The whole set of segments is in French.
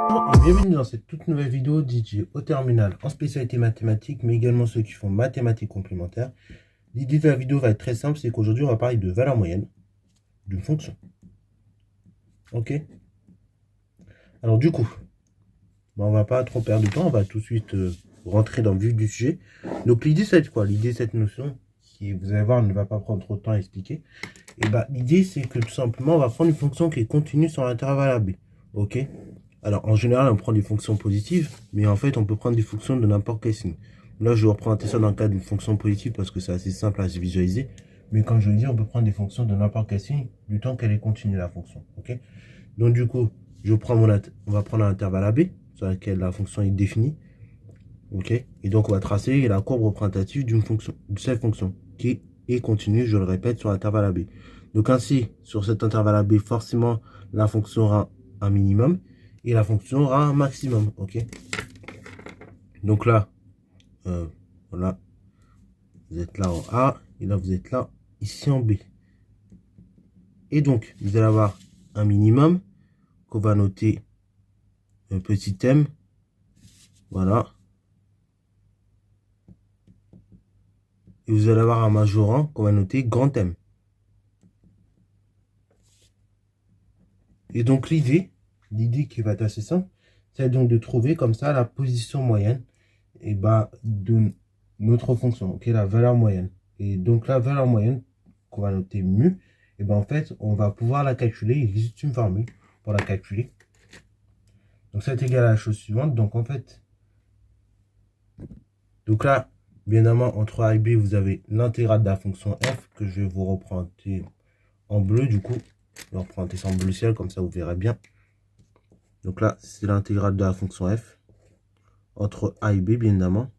Bonjour et bienvenue dans cette toute nouvelle vidéo dédiée au terminal en spécialité mathématiques, mais également ceux qui font mathématiques complémentaires. L'idée de la vidéo va être très simple, c'est qu'aujourd'hui on va parler de valeur moyenne d'une fonction. Ok? Alors du coup, on va pas trop perdre de temps, on va tout de suite rentrer dans le vif du sujet. Donc l'idée c'est quoi? L'idée cette notion, qui vous allez voir ne va pas prendre trop de temps à expliquer. Et l'idée c'est que tout simplement on va prendre une fonction qui est continue sur l'intervalle AB. Ok? Alors, en général, on prend des fonctions positives, mais en fait, on peut prendre des fonctions de n'importe quel signe. Là, je vais représenter ça dans le cas d'une fonction positive parce que c'est assez simple à se visualiser. Mais comme je le dis, on peut prendre des fonctions de n'importe quel signe du temps qu'elle est continue, la fonction. Ok? Donc, du coup, on va prendre un intervalle AB sur lequel la fonction est définie. Ok? Et donc, on va tracer la courbe représentative d'une fonction, de cette fonction qui est continue, je le répète, sur l'intervalle AB. Donc, ainsi, sur cet intervalle AB, forcément, la fonction aura un minimum et la fonction aura un maximum. Ok? Donc là, voilà, vous êtes là en A et là, vous êtes là ici en B. Et donc, vous allez avoir un minimum qu'on va noter un petit m. Voilà. Et vous allez avoir un majorant qu'on va noter grand M. Et donc l'idée qui va être assez simple, c'est donc de trouver comme ça la position moyenne de notre fonction, ok, la valeur moyenne. Et donc la valeur moyenne qu'on va noter mu, en fait, on va pouvoir la calculer. Il existe une formule pour la calculer. Donc ça est égal à la chose suivante. Donc en fait, donc là, bien évidemment, entre A et B, vous avez l'intégrale de la fonction f que je vais vous représenter en bleu. Du coup, je vais représenter ça en bleu ciel, comme ça vous verrez bien. Donc là, c'est l'intégrale de la fonction f entre A et B, bien évidemment.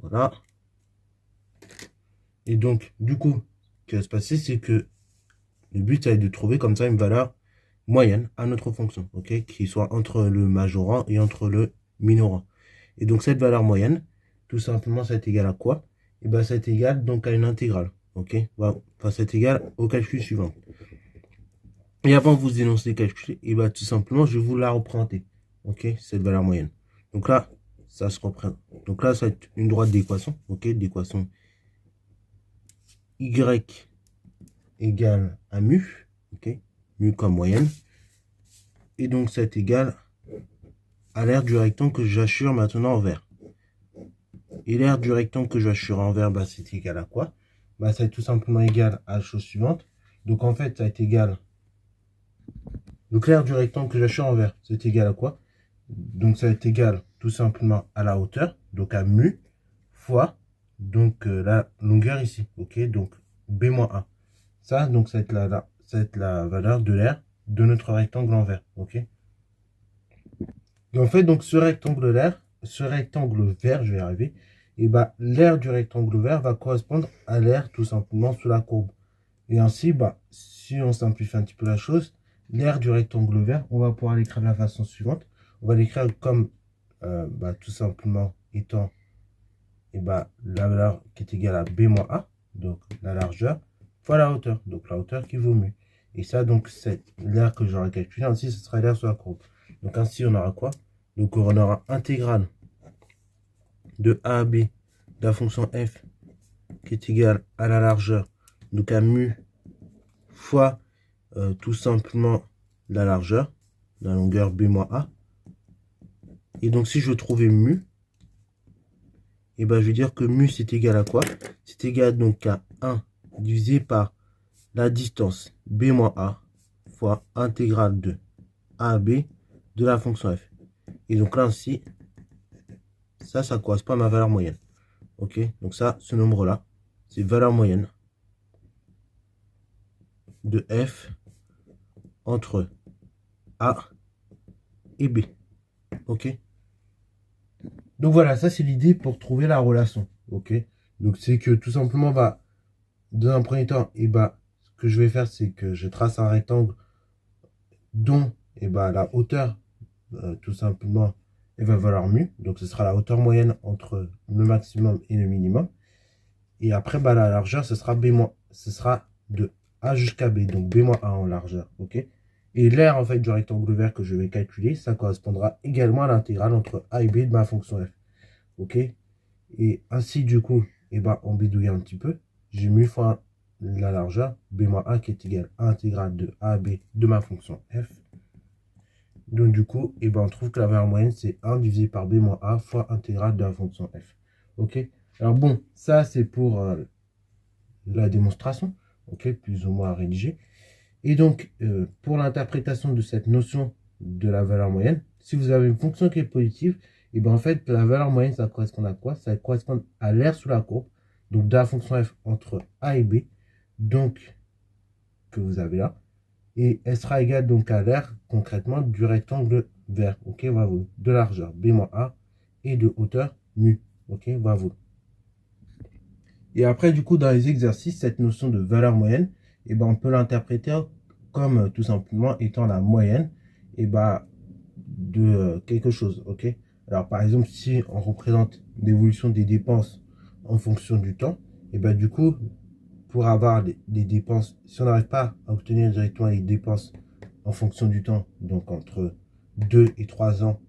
Voilà. Et donc, du coup, ce qui va se passer, c'est que le but, c'est de trouver comme ça une valeur moyenne à notre fonction, ok, qui soit entre le majorant et entre le minorant. Et donc, cette valeur moyenne, tout simplement, ça est égal à quoi? Et bien, ça est égal donc à une intégrale, ok? Enfin, c'est égal au calcul suivant. Et avant de vous énoncer le calcul, et bien, tout simplement, je vais vous la représenter, ok, cette valeur moyenne. Donc là, ça se représente. Donc là, ça va être une droite d'équation, ok, d'équation y égale à mu, ok, mu comme moyenne. Et donc, ça est égal à l'aire du rectangle que j'assure maintenant en vert. Et l'aire du rectangle que j'assure en vert, c'est égal à quoi? Ça va être tout simplement égal à la chose suivante. Donc, en fait, ça va être égal. Donc, l'aire du rectangle que j'assure en vert, c'est égal à quoi? Donc, ça va être égal tout simplement à la hauteur, donc à mu, fois donc la longueur ici. Ok, donc B-A. Ça, donc, ça va être la valeur de l'aire de notre rectangle en vert. Ok. Et en fait, donc ce rectangle vert, je vais y arriver, et l'aire du rectangle vert va correspondre à l'aire tout simplement sous la courbe. Et ainsi, si on simplifie un petit peu la chose, l'aire du rectangle vert, on va pouvoir l'écrire de la façon suivante. On va l'écrire comme tout simplement étant la valeur qui est égale à B moins A, donc la largeur, fois la hauteur, donc la hauteur qui vaut mu. Et ça, donc, c'est l'aire que j'aurais calculé. Ainsi, ce sera l'aire sur la courbe. Donc, ainsi, on aura quoi? Donc, on aura intégrale de A à B de la fonction f qui est égale à la largeur, donc à mu fois tout simplement la largeur, la longueur B moins A. Et donc, si je veux trouver mu, je vais dire que mu, c'est égal à quoi? C'est égal donc à 1 divisé par la distance B moins A fois intégrale de A à B de la fonction f. Et donc là, ainsi, ça correspond à ma valeur moyenne. Ok, donc ça, ce nombre-là, c'est valeur moyenne de f entre A et B. Ok. Donc voilà, ça c'est l'idée pour trouver la relation. Ok. Donc c'est que tout simplement, dans un premier temps, ce que je vais faire, c'est que je trace un rectangle dont la hauteur, tout simplement, elle va valoir mu. Donc ce sera la hauteur moyenne entre le maximum et le minimum. Et après, la largeur, ce sera B-, ce sera de A jusqu'à B. Donc B moins A en largeur. Ok. Et l'aire en fait du rectangle vert que je vais calculer, ça correspondra également à l'intégrale entre a et b de ma fonction f. Ok? Et ainsi du coup, et ben, on bidouille un petit peu. J'ai mu fois la largeur, b-a qui est égal à l'intégrale de a à b de ma fonction f. Donc du coup, et ben, on trouve que la valeur moyenne, c'est 1 divisé par b-a fois intégrale de la fonction f. Ok? Alors bon, ça c'est pour la démonstration, ok, plus ou moins à rédiger. Et donc, pour l'interprétation de cette notion de la valeur moyenne, si vous avez une fonction qui est positive, et bien en fait, la valeur moyenne, ça correspond à quoi? Ça correspond à l'aire sous la courbe, donc de la fonction f entre a et b, donc que vous avez là, et elle sera égale donc à l'aire concrètement du rectangle vert, ok, bravo, de largeur b-a et de hauteur mu, ok, bravo. Et après, du coup, dans les exercices, cette notion de valeur moyenne, et ben, on peut l'interpréter comme tout simplement étant la moyenne et ben, de quelque chose. Ok. Alors, par exemple, si on représente l'évolution des dépenses en fonction du temps, et ben, du coup, pour avoir les dépenses, si on n'arrive pas à obtenir directement les dépenses en fonction du temps, donc entre 2 et 3 ans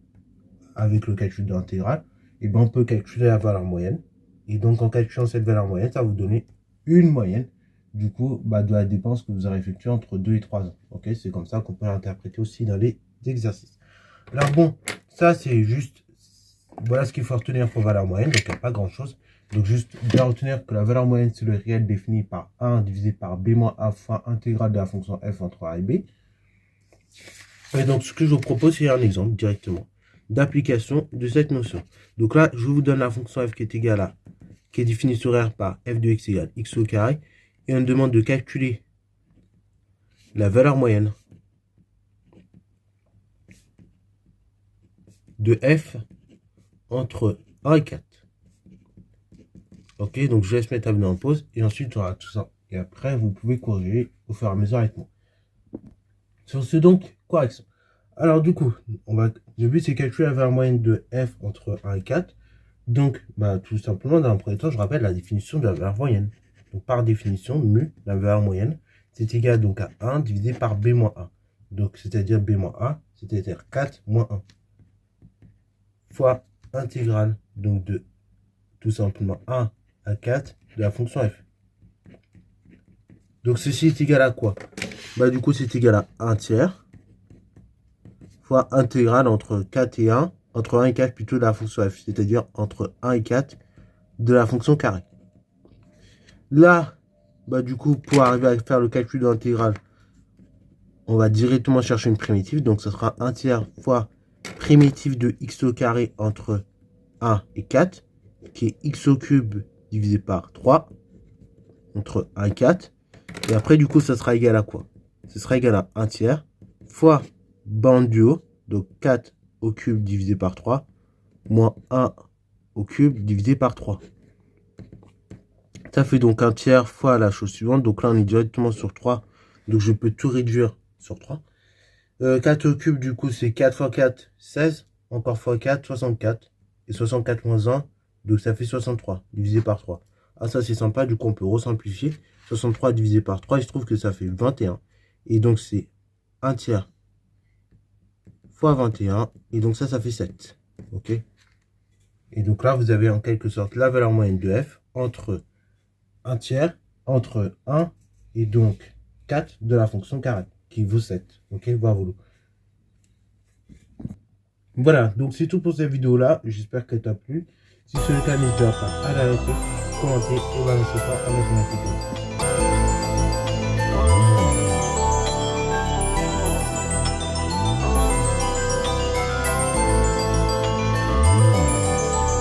avec le calcul de l'intégrale, et ben, on peut calculer la valeur moyenne. Et donc, en calculant cette valeur moyenne, ça va vous donner une moyenne, du coup, bah, de la dépense que vous aurez effectuée entre 2 et 3 ans. Ok, c'est comme ça qu'on peut l'interpréter aussi dans les exercices. Alors bon, ça c'est juste, voilà ce qu'il faut retenir pour valeur moyenne, donc il n'y a pas grand chose. Donc juste bien retenir que la valeur moyenne, c'est le réel défini par 1 divisé par b-a fois intégrale de la fonction f entre a et b. Et donc ce que je vous propose, c'est un exemple directement d'application de cette notion. Donc là, je vous donne la fonction f qui est égale à, qui est définie sur R par f de x égale x au carré, et on me demande de calculer la valeur moyenne de f entre 1 et 4. Ok, donc je laisse mes tables en pause, et ensuite on aura tout ça. Et après, vous pouvez corriger au fur et à mesure avec moi. Sur ce donc, correction. Alors du coup, le but c'est calculer la valeur moyenne de f entre 1 et 4. Donc, bah, tout simplement, dans un premier temps, je rappelle la définition de la valeur moyenne. Donc, par définition, mu, la valeur moyenne, c'est égal donc à 1 divisé par b-a. Donc, c'est-à-dire b-a, c'est-à-dire 4 moins 1. Fois intégrale, donc de tout simplement 1 à 4 de la fonction f. Donc, ceci est égal à quoi? Bah, du coup, c'est égal à 1 tiers fois intégrale entre 4 et 1, entre 1 et 4 plutôt de la fonction f, c'est-à-dire entre 1 et 4 de la fonction carré. Là, bah, du coup, pour arriver à faire le calcul de l'intégrale, on va directement chercher une primitive. Donc, ce sera 1 tiers fois primitive de x au carré entre 1 et 4, qui est x au cube divisé par 3, entre 1 et 4. Et après, du coup, ça sera égal à quoi? Ce sera égal à 1 tiers fois bande du haut, donc 4 au cube divisé par 3, moins 1 au cube divisé par 3. Ça fait donc 1 tiers fois la chose suivante. Donc là, on est directement sur 3. Donc je peux tout réduire sur 3. 4 au cube, du coup, c'est 4 fois 4, 16. Encore fois 4, 64. Et 64 moins 1, donc ça fait 63, divisé par 3. Ah, ça, c'est sympa. Du coup, on peut resimplifier. 63 divisé par 3, il se trouve que ça fait 21. Et donc, c'est 1 tiers fois 21. Et donc, ça fait 7. OK? Et donc là, vous avez en quelque sorte la valeur moyenne de f entre 1 tiers, entre 1 et donc 4 de la fonction carré, qui vaut 7. Ok, bravo. Voilà, donc c'est tout pour cette vidéo-là. J'espère qu'elle t'a plu. Si c'est le cas, n'hésite pas à la liker, commenter et laisser pas à mettre une notification.